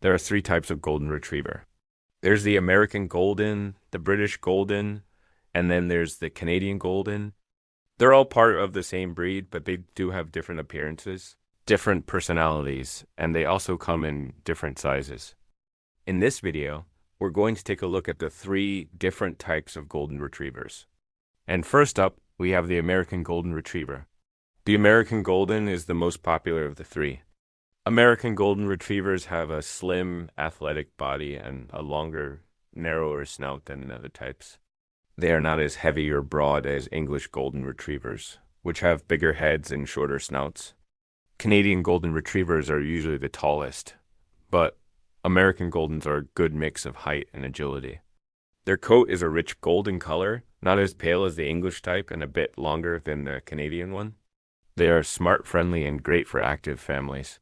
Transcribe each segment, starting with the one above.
There are three types of golden retriever. There's the American Golden, the British Golden, and then there's the Canadian Golden. They're all part of the same breed, but they do have different appearances, different personalities, and they also come in different sizes. In this video, we're going to take a look at the three different types of golden retrievers. And first up, we have the American Golden Retriever. The American Golden is the most popular of the three. American Golden Retrievers have a slim, athletic body and a longer, narrower snout than the other types. They are not as heavy or broad as English Golden Retrievers, which have bigger heads and shorter snouts. Canadian Golden Retrievers are usually the tallest, but American Goldens are a good mix of height and agility. Their coat is a rich golden color, not as pale as the English type and a bit longer than the Canadian one. They are smart, friendly, and great for active families.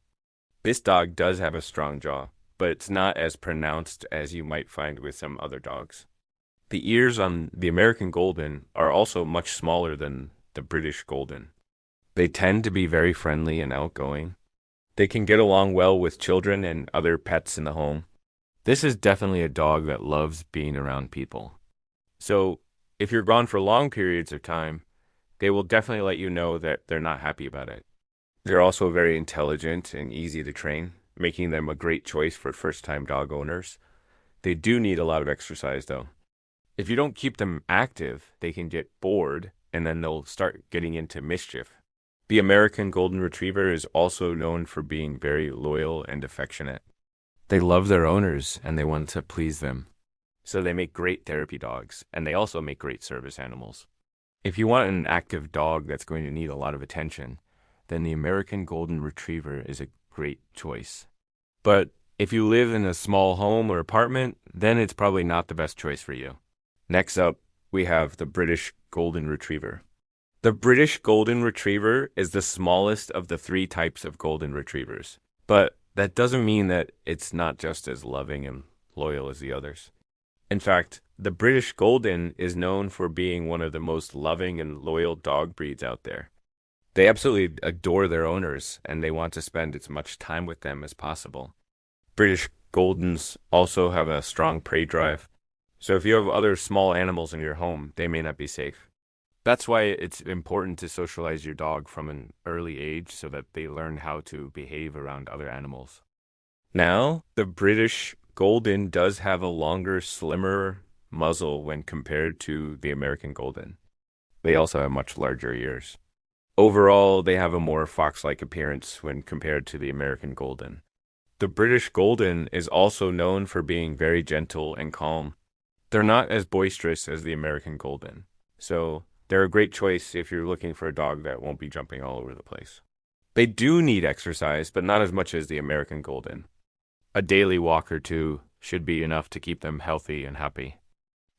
This dog does have a strong jaw, but it's not as pronounced as you might find with some other dogs. The ears on the American Golden are also much smaller than the British Golden. They tend to be very friendly and outgoing. They can get along well with children and other pets in the home. This is definitely a dog that loves being around people. So, if you're gone for long periods of time, they will definitely let you know that they're not happy about it. They're also very intelligent and easy to train, making them a great choice for first-time dog owners. They do need a lot of exercise, though. If you don't keep them active, they can get bored, and then they'll start getting into mischief. The American Golden Retriever is also known for being very loyal and affectionate. They love their owners, and they want to please them. So they make great therapy dogs, and they also make great service animals. If you want an active dog that's going to need a lot of attention, then the American Golden Retriever is a great choice. But if you live in a small home or apartment, then it's probably not the best choice for you. Next up, we have the British Golden Retriever. The British Golden Retriever is the smallest of the three types of golden retrievers, but that doesn't mean that it's not just as loving and loyal as the others. In fact, the British Golden is known for being one of the most loving and loyal dog breeds out there. They absolutely adore their owners, and they want to spend as much time with them as possible. British Goldens also have a strong prey drive, so if you have other small animals in your home, they may not be safe. That's why it's important to socialize your dog from an early age so that they learn how to behave around other animals. Now, the British Golden does have a longer, slimmer muzzle when compared to the American Golden. They also have much larger ears. Overall, they have a more fox-like appearance when compared to the American Golden. The British Golden is also known for being very gentle and calm. They're not as boisterous as the American Golden, so they're a great choice if you're looking for a dog that won't be jumping all over the place. They do need exercise, but not as much as the American Golden. A daily walk or two should be enough to keep them healthy and happy.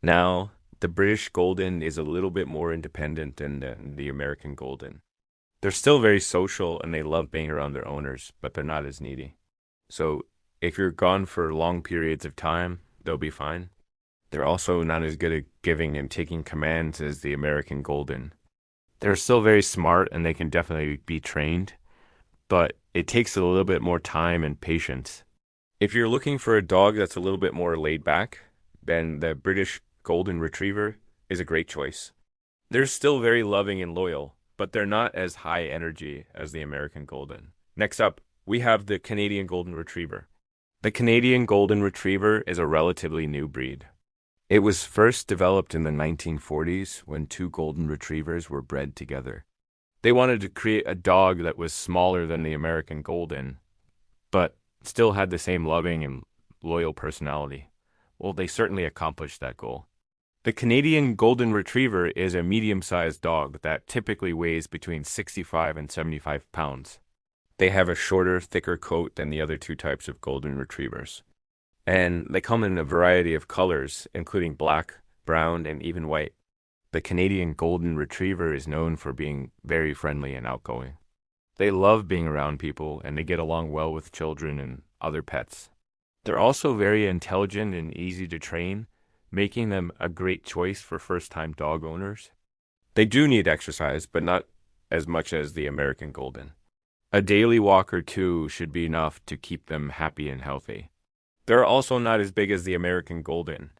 Now, the British Golden is a little bit more independent than the American Golden. They're still very social and they love being around their owners, but they're not as needy. So, if you're gone for long periods of time, they'll be fine. They're also not as good at giving and taking commands as the American Golden. They're still very smart and they can definitely be trained, but it takes a little bit more time and patience. If you're looking for a dog that's a little bit more laid back, then the British Golden Retriever is a great choice. They're still very loving and loyal, but they're not as high energy as the American Golden. Next up, we have the Canadian Golden Retriever. The Canadian Golden Retriever is a relatively new breed. It was first developed in the 1940s when two golden retrievers were bred together. They wanted to create a dog that was smaller than the American Golden, but still had the same loving and loyal personality. Well, they certainly accomplished that goal. The Canadian Golden Retriever is a medium-sized dog that typically weighs between 65 and 75 pounds. They have a shorter, thicker coat than the other two types of golden retrievers. And they come in a variety of colors, including black, brown, and even white. The Canadian Golden Retriever is known for being very friendly and outgoing. They love being around people, and they get along well with children and other pets. They're also very intelligent and easy to train, making them a great choice for first-time dog owners. They do need exercise, but not as much as the American Golden. A daily walk or two should be enough to keep them happy and healthy. They're also not as big as the American Golden,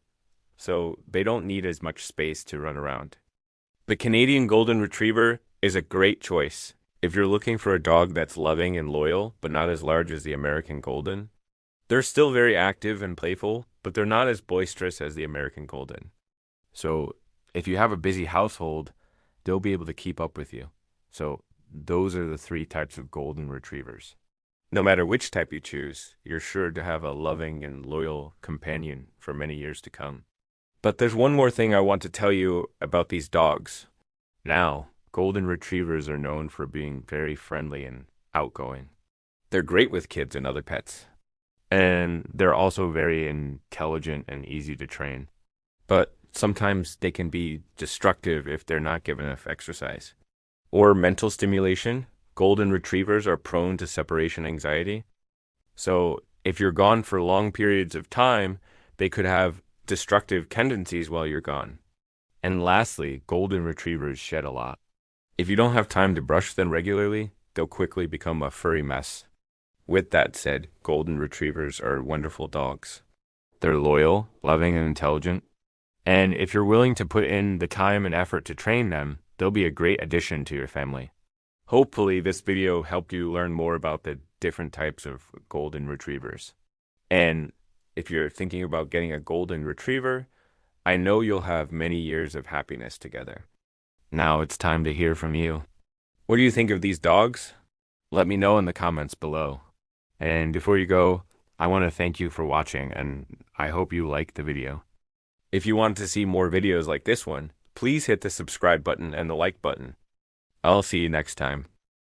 so they don't need as much space to run around. The Canadian Golden Retriever is a great choice if you're looking for a dog that's loving and loyal, but not as large as the American Golden. They're still very active and playful, but they're not as boisterous as the American Golden. So if you have a busy household, they'll be able to keep up with you. So those are the three types of Golden Retrievers. No matter which type you choose, you're sure to have a loving and loyal companion for many years to come. But there's one more thing I want to tell you about these dogs. Now, Golden Retrievers are known for being very friendly and outgoing. They're great with kids and other pets. And they're also very intelligent and easy to train. But sometimes they can be destructive if they're not given enough exercise. Or mental stimulation. Golden Retrievers are prone to separation anxiety. So if you're gone for long periods of time, they could have destructive tendencies while you're gone. And lastly, Golden Retrievers shed a lot. If you don't have time to brush them regularly, they'll quickly become a furry mess. With that said, Golden Retrievers are wonderful dogs. They're loyal, loving, and intelligent. And if you're willing to put in the time and effort to train them, they'll be a great addition to your family. Hopefully, this video helped you learn more about the different types of Golden Retrievers. And if you're thinking about getting a Golden Retriever, I know you'll have many years of happiness together. Now it's time to hear from you. What do you think of these dogs? Let me know in the comments below. And before you go, I want to thank you for watching, and I hope you liked the video. If you want to see more videos like this one, please hit the subscribe button and the like button. I'll see you next time.